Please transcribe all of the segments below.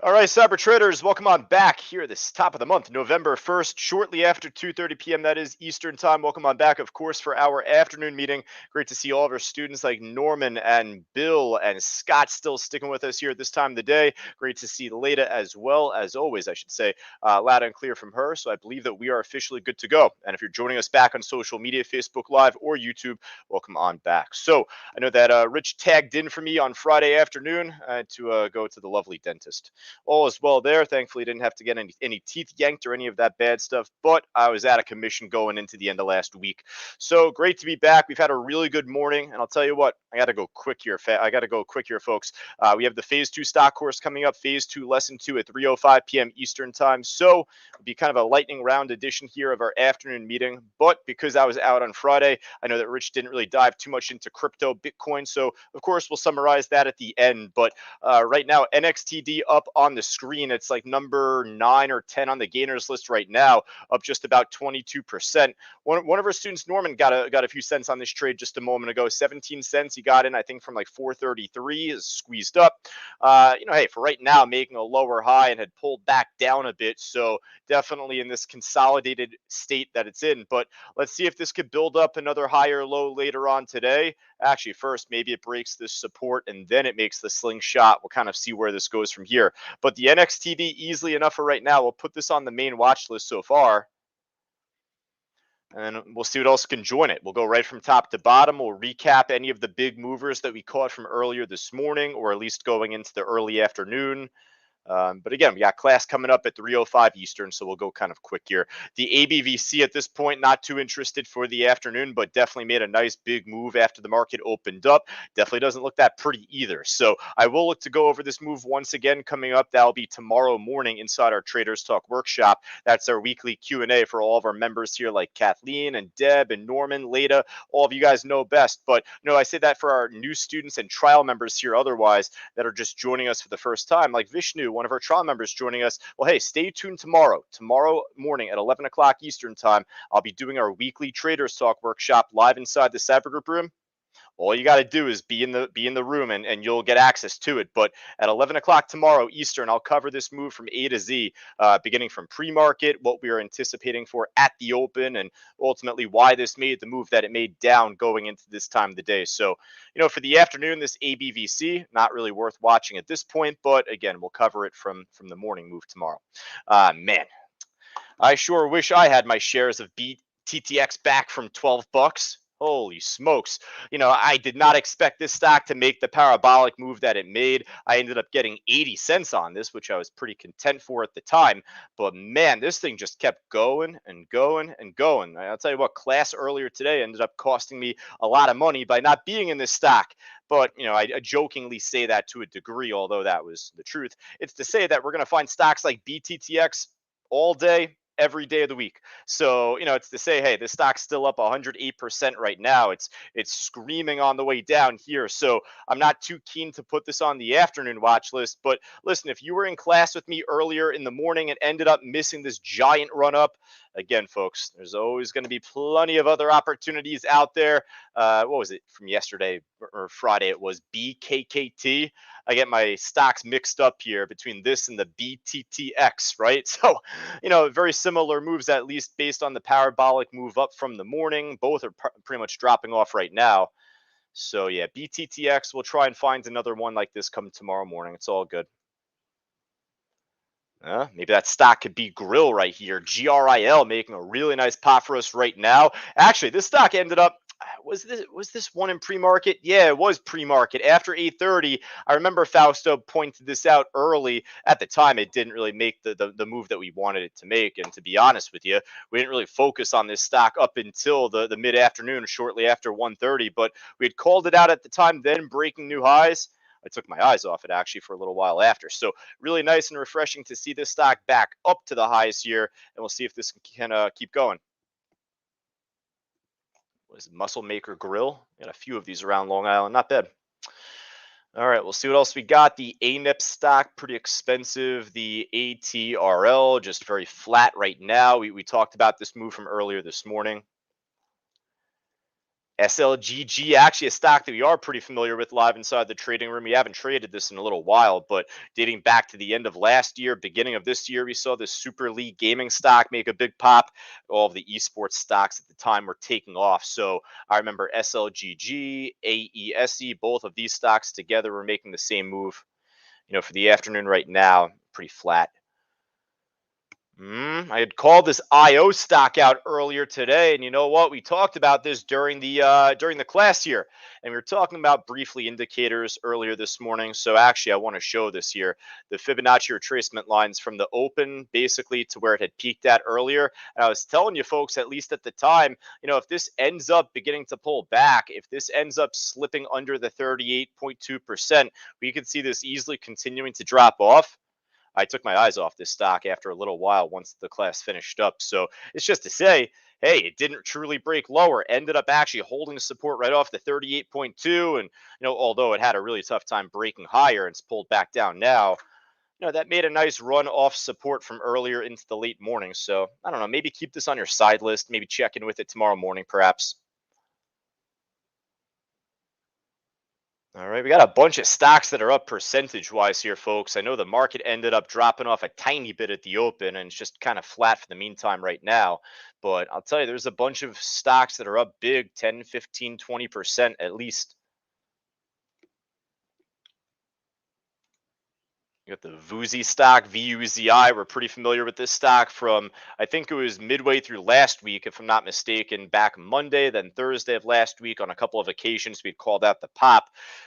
All right, cyber traders, welcome on back here this top of the month, November 1st, shortly after 2:30 p.m. That is Eastern time. Welcome on back, of course, for our afternoon meeting. Great to see all of our students like Norman and Bill and Scott still sticking with us here at this time of the day. Great to see Leda as well, as always, I should say, loud and clear from her. So I believe that we are officially good to go. And if you're joining us back on social media, Facebook Live or YouTube, welcome on back. So I know that Rich tagged in for me on Friday afternoon to go to the lovely dentist. All is well there. Thankfully, didn't have to get any teeth yanked or any of that bad stuff, but I was out of commission going into the end of last week. So great to be back. We've had a really good morning, and I'll tell you what, I got to go quick here. I got to go quick here, folks. We have the Phase 2 stock course coming up, Phase 2 Lesson 2 at 3:05 p.m. Eastern Time. So it'll be kind of a lightning round edition here of our afternoon meeting. But because I was out on Friday, I know that Rich didn't really dive too much into crypto, Bitcoin. So of course, we'll summarize that at the end. But right now, NXTD up on the screen. It's like number 9 or 10 on the gainers list right now, up just about 22%. One of our students, Norman, got a few cents on this trade just a moment ago. 17 cents he got in, I think, from like 433, is squeezed up. Hey, for right now, making a lower high and had pulled back down a bit. So definitely in this consolidated state that it's in. But let's see if this could build up another higher low later on today. Actually, first, maybe it breaks this support and then it makes the slingshot. We'll kind of see where this goes from here. But the NXTD easily enough for right now. We'll put this on the main watch list so far. And we'll see what else can join it. We'll go right from top to bottom. We'll recap any of the big movers that we caught from earlier this morning, or at least going into the early afternoon. But again, we got class coming up at 3:05 Eastern, so we'll go kind of quick here. The ABVC at this point, not too interested for the afternoon, but definitely made a nice big move after the market opened up. Definitely doesn't look that pretty either. So I will look to go over this move once again coming up. That'll be tomorrow morning inside our Traders Talk workshop. That's our weekly Q&A for all of our members here, like Kathleen and Deb and Norman, Leda. All of you guys know best. But I say that for our new students and trial members here otherwise that are just joining us for the first time, like Vishnu, one of our trial members joining us. Well, hey, stay tuned tomorrow morning at 11 o'clock Eastern time. I'll be doing our weekly Traders Talk workshop live inside the Cyber Group room. All you got to do is be in the room and you'll get access to it. But at 11 o'clock tomorrow Eastern, I'll cover this move from A to Z, beginning from pre-market, what we are anticipating for at the open, and ultimately why this made the move that it made down going into this time of the day. So, for the afternoon, this ABVC, not really worth watching at this point, but again, we'll cover it from the morning move tomorrow. Man, I sure wish I had my shares of BTTX back from $12. Holy smokes. I did not expect this stock to make the parabolic move that it made. I ended up getting 80 cents on this, which I was pretty content for at the time. But man, this thing just kept going and going and going. I'll tell you what, class earlier today ended up costing me a lot of money by not being in this stock. But, I jokingly say that to a degree, although that was the truth. It's to say that we're going to find stocks like BTTX all day, every day of the week. So, it's to say, hey, this stock's still up 108% right now. It's screaming on the way down here. So I'm not too keen to put this on the afternoon watch list. But listen, if you were in class with me earlier in the morning and ended up missing this giant run up, again, folks, there's always going to be plenty of other opportunities out there. What was it from yesterday or Friday? It was BKKT. I get my stocks mixed up here between this and the BTTX, right? So, very similar moves, at least based on the parabolic move up from the morning. Both are pretty much dropping off right now. So, yeah, BTTX, we'll try and find another one like this come tomorrow morning. It's all good. Maybe that stock could be Grill right here. GRIL making a really nice pop for us right now. Actually, this stock ended up, was this one in pre-market? Yeah, it was pre-market. After 8:30, I remember Fausto pointed this out early. At the time, it didn't really make the move that we wanted it to make. And to be honest with you, we didn't really focus on this stock up until the mid-afternoon, shortly after 1:30. But we had called it out at the time, then breaking new highs. I took my eyes off it actually for a little while after. So really nice and refreshing to see this stock back up to the highs here. And we'll see if this can keep going. What is it, Muscle Maker Grill? Got a few of these around Long Island. Not bad. All right, we'll see what else we got. The ANIP stock, pretty expensive. The ATRL, just very flat right now. We talked about this move from earlier this morning. SLGG, actually a stock that we are pretty familiar with live inside the trading room. We haven't traded this in a little while, but dating back to the end of last year, beginning of this year, we saw this Super League gaming stock make a big pop. All of the esports stocks at the time were taking off. So I remember SLGG, AESE, both of these stocks together were making the same move. For the afternoon right now, pretty flat. I had called this IO stock out earlier today, and you know what? We talked about this during the class here, and we were talking about briefly indicators earlier this morning. So actually, I want to show this here: the Fibonacci retracement lines from the open, basically to where it had peaked at earlier. And I was telling you folks, at least at the time, if this ends up beginning to pull back, if this ends up slipping under the 38.2%, we could see this easily continuing to drop off. I took my eyes off this stock after a little while once the class finished up. So it's just to say, hey, it didn't truly break lower. Ended up actually holding support right off the 38.2. And, although it had a really tough time breaking higher and it's pulled back down now, that made a nice run off support from earlier into the late morning. So I don't know, maybe keep this on your side list, maybe check in with it tomorrow morning, perhaps. All right, we got a bunch of stocks that are up percentage wise here, folks. I know the market ended up dropping off a tiny bit at the open and it's just kind of flat for the meantime right now. But I'll tell you, there's a bunch of stocks that are up big 10, 15, 20% at least. You got the VUZI stock, VUZI. We're pretty familiar with this stock from, I think it was midway through last week, if I'm not mistaken, back Monday, then Thursday of last week. On a couple of occasions, we'd called out the pop.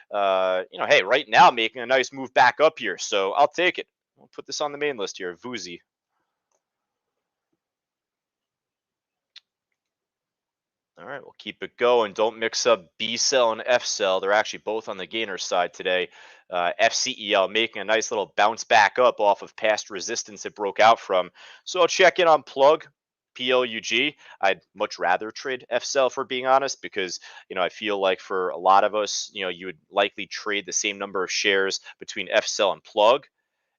Hey, right now making a nice move back up here. So I'll take it. We'll put this on the main list here, VUZI. All right, we'll keep it going. Don't mix up B cell and F cell. They're actually both on the gainer side today. FCEL making a nice little bounce back up off of past resistance it broke out from. So I'll check in on plug. PLUG. I'd much rather trade F cell for being honest, because I feel like for a lot of us, you would likely trade the same number of shares between F cell and plug.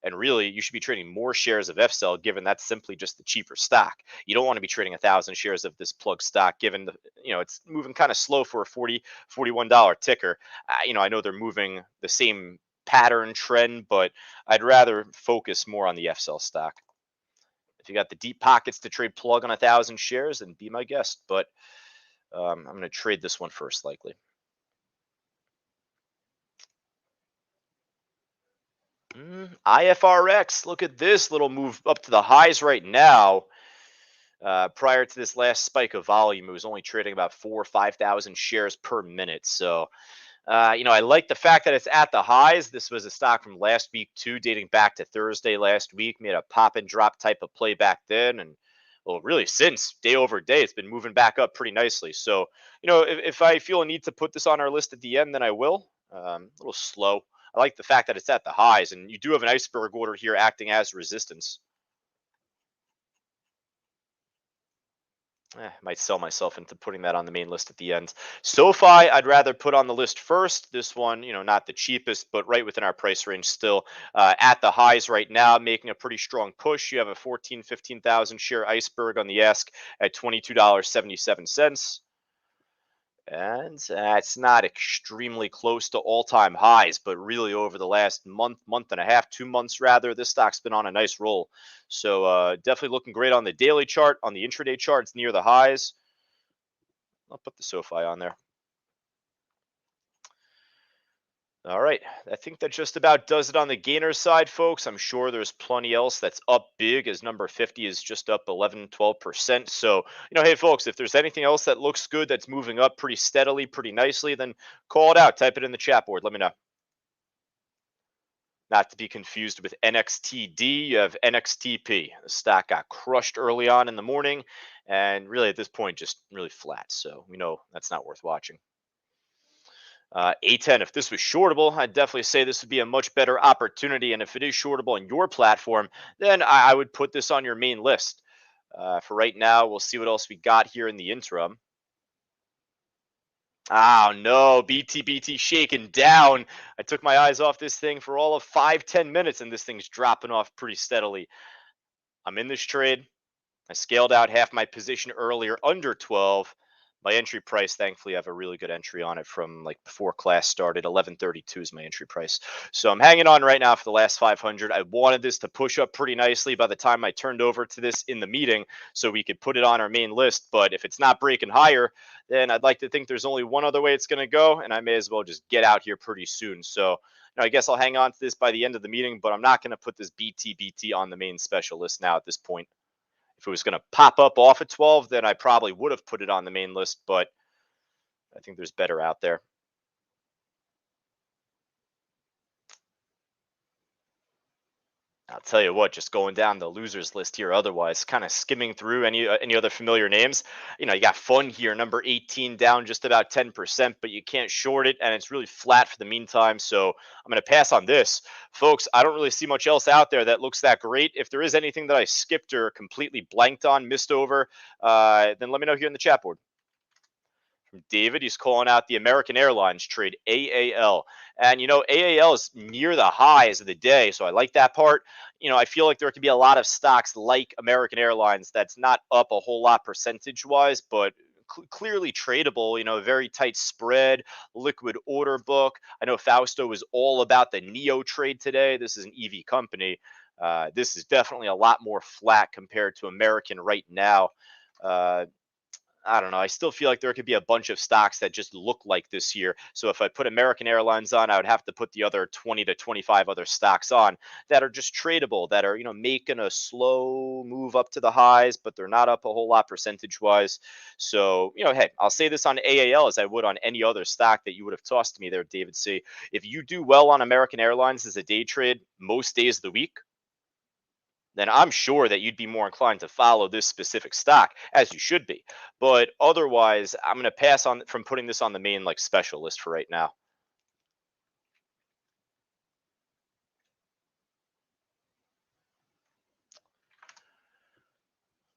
And really, you should be trading more shares of FCell, given that's simply just the cheaper stock. You don't want to be trading 1,000 shares of this plug stock, given it's moving kind of slow for a $41 ticker. I know they're moving the same pattern trend, but I'd rather focus more on the FCell stock. If you got the deep pockets to trade plug on 1,000 shares, then be my guest. But I'm going to trade this one first, likely. IFRX, look at this little move up to the highs right now. Prior to this last spike of volume, it was only trading about 4,000 or 5,000 shares per minute. So, I like the fact that it's at the highs. This was a stock from last week too, dating back to Thursday last week. Made a pop and drop type of play back then, and well, really since day over day, it's been moving back up pretty nicely. So, if I feel a need to put this on our list at the end, then I will. A little slow. I like the fact that it's at the highs, and you do have an iceberg order here acting as resistance. Might sell myself into putting that on the main list at the end. SoFi, I'd rather put on the list first. This one, not the cheapest, but right within our price range still. At the highs right now, making a pretty strong push. You have a 15,000 share iceberg on the ask at $22.77. And it's not extremely close to all-time highs, but really over the last month, month and a half, 2 months rather, this stock's been on a nice roll. So definitely looking great on the daily chart. On the intraday chart, it's near the highs. I'll put the SoFi on there. All right. I think that just about does it on the gainer side, folks. I'm sure there's plenty else that's up big, as number 50 is just up 11, 12%. So, hey, folks, if there's anything else that looks good, that's moving up pretty steadily, pretty nicely, then call it out. Type it in the chat board. Let me know. Not to be confused with NXTD, you have NXTP. The stock got crushed early on in the morning, and really at this point, just really flat. So we know that's not worth watching. A10, if this was shortable, I'd definitely say this would be a much better opportunity. And if it is shortable on your platform, then I would put this on your main list. For right now, we'll see what else we got here in the interim. Oh no, BTBT shaking down. I took my eyes off this thing for all of 5-10 minutes, and this thing's dropping off pretty steadily. I'm in this trade. I scaled out half my position earlier under 12. My entry price, thankfully, I have a really good entry on it from like before class started. 1132 is my entry price. So I'm hanging on right now for the last 500. I wanted this to push up pretty nicely by the time I turned over to this in the meeting so we could put it on our main list. But if it's not breaking higher, then I'd like to think there's only one other way it's going to go, and I may as well just get out here pretty soon. So I guess I'll hang on to this by the end of the meeting, but I'm not going to put this BTBT on the main special list now at this point. If it was going to pop up off at 12, then I probably would have put it on the main list, but I think there's better out there. I'll tell you what, just going down the losers list here, otherwise, kind of skimming through any other familiar names. You got Fun here, number 18, down just about 10%, but you can't short it, and it's really flat for the meantime. So I'm going to pass on this, folks. I don't really see much else out there that looks that great. If there is anything that I skipped or completely blanked on, missed over, then let me know here in the chat board. From David, he's calling out the American Airlines trade, AAL. And, AAL is near the highs of the day, so I like that part. I feel like there could be a lot of stocks like American Airlines that's not up a whole lot percentage-wise, but clearly tradable, a very tight spread, liquid order book. I know Fausto was all about the NEO trade today. This is an EV company. This is definitely a lot more flat compared to American right now. I don't know. I still feel like there could be a bunch of stocks that just look like this year. So if I put American Airlines on, I would have to put the other 20 to 25 other stocks on that are just tradable, that are, making a slow move up to the highs, but they're not up a whole lot percentage wise. So, hey, I'll say this on AAL as I would on any other stock that you would have tossed to me there, David C. If you do well on American Airlines as a day trade most days of the week, then I'm sure that you'd be more inclined to follow this specific stock, as you should be. But otherwise, I'm going to pass on from putting this on the main special list for right now.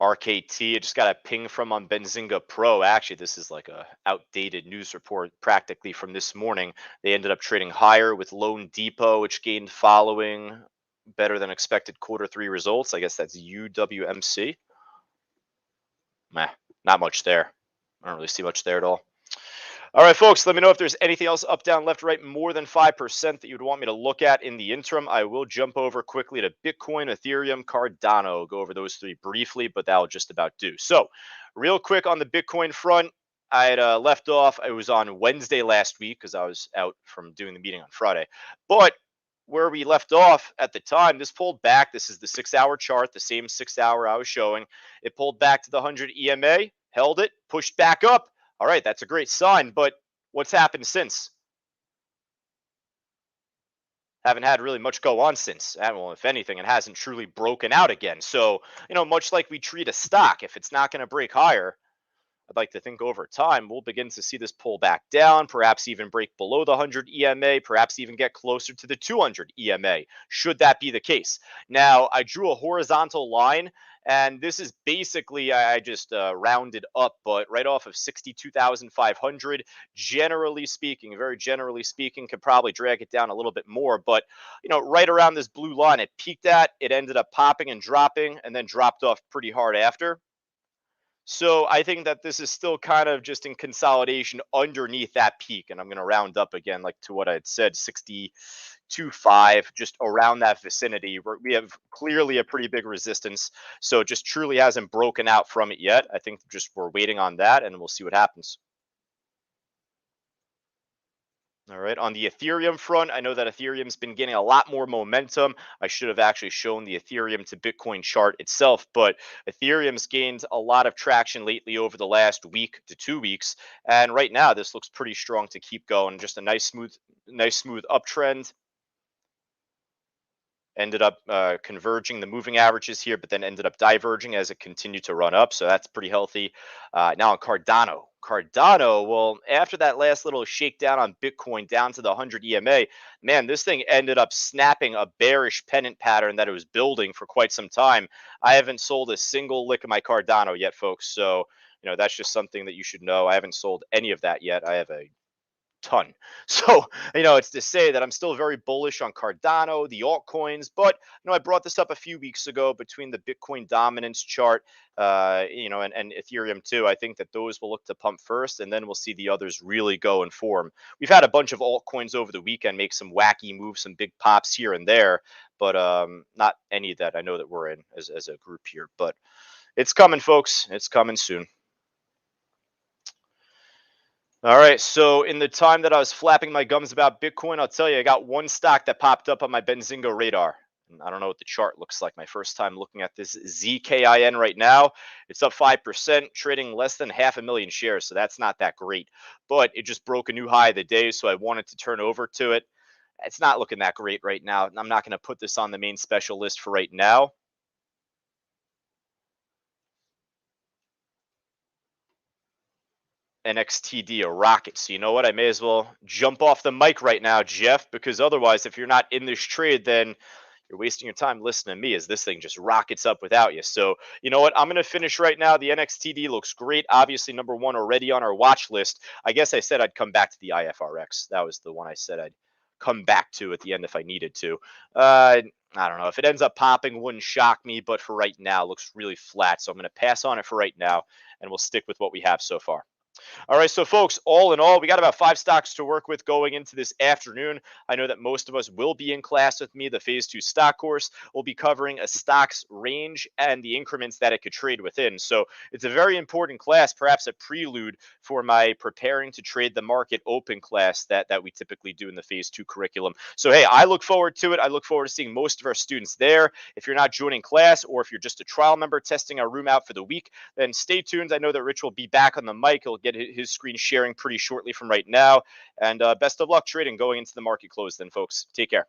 RKT, I just got a ping from on Benzinga Pro. Actually, this is like a outdated news report practically from this morning. They ended up trading higher with Loan Depot, which gained following better than expected quarter 3 results. I guess that's UWMC. Meh, not much there. I don't really see much there at all. All right, folks, let me know if there's anything else up, down, left, right, more than 5% that you'd want me to look at in the interim. I will jump over quickly to Bitcoin, Ethereum, Cardano, go over those 3 briefly, but that'll just about do. So, real quick on the Bitcoin front, I had left off. It was on Wednesday last week because I was out from doing the meeting on Friday. But where we left off at the time, this pulled back. This is the 6-hour chart, the same 6-hour I was showing. It pulled back to the 100 EMA, held it, pushed back up. All right, that's a great sign, but what's happened since? Haven't had really much go on since. Well, if anything, it hasn't truly broken out again. So, much like we treat a stock, if it's not going to break higher, I'd like to think over time we'll begin to see this pull back down, perhaps even break below the 100 EMA, perhaps even get closer to the 200 EMA, should that be the case. Now, I drew a horizontal line, and this is basically, I just rounded up, but right off of 62,500, generally speaking, very generally speaking, could probably drag it down a little bit more, but, right around this blue line, it peaked at, it ended up popping and dropping, and then dropped off pretty hard after. So I think that this is still kind of just in consolidation underneath that peak. And I'm going to round up again, like to what I had said, 62.5, just around that vicinity. We have clearly a pretty big resistance. So it just truly hasn't broken out from it yet. I think just we're waiting on that and we'll see what happens. All right. On the Ethereum front, I know that Ethereum's been getting a lot more momentum. I should have actually shown the Ethereum to Bitcoin chart itself, but Ethereum's gained a lot of traction lately over the last week to 2 weeks. And right now, this looks pretty strong to keep going. Just a nice smooth uptrend. Ended up converging the moving averages here, but then ended up diverging as it continued to run up. So that's pretty healthy. Now on Cardano, well, after that last little shakedown on Bitcoin down to the 100 EMA, man, this thing ended up snapping a bearish pennant pattern that it was building for quite some time. I haven't sold a single lick of my Cardano yet, folks. So, that's just something that you should know. I haven't sold any of that yet. I have a ton. So, it's to say that I'm still very bullish on Cardano, the altcoins, but, I brought this up a few weeks ago between the Bitcoin dominance chart, and Ethereum too. I think that those will look to pump first, and then we'll see the others really go and form. We've had a bunch of altcoins over the weekend make some wacky moves, some big pops here and there, but not any that I know that we're in as a group here. But it's coming, folks. It's coming soon. All right. So in the time that I was flapping my gums about Bitcoin, I'll tell you, I got one stock that popped up on my Benzinga radar. And I don't know what the chart looks like. My first time looking at this ZKIN right now. It's up 5%, trading less than 500,000 shares. So that's not that great. But it just broke a new high of the day. So I wanted to turn over to it. It's not looking that great right now. I'm not going to put this on the main special list for right now. NXTD a rocket. So you know what? I may as well jump off the mic right now, Jeff, because otherwise, if you're not in this trade, then you're wasting your time listening to me as this thing just rockets up without you. So you know what? I'm going to finish right now. The NXTD looks great. Obviously, number one already on our watch list. I guess I said I'd come back to the IFRX. That was the one I said I'd come back to at the end if I needed to. I don't know. If it ends up popping, wouldn't shock me. But for right now, it looks really flat. So I'm going to pass on it for right now, and we'll stick with what we have so far. All right, so folks, all in all, we got about 5 stocks to work with going into this afternoon. I know that most of us will be in class with me. The phase 2 stock course will be covering a stock's range and the increments that it could trade within. So it's a very important class, perhaps a prelude for my preparing to trade the market open class that we typically do in the phase 2 curriculum. So hey, I look forward to it. I look forward to seeing most of our students there. If you're not joining class, or if you're just a trial member testing our room out for the week, then stay tuned. I know that Rich will be back on the mic. He'll get his screen sharing pretty shortly from right now. And best of luck trading going into the market close then, folks. Take care.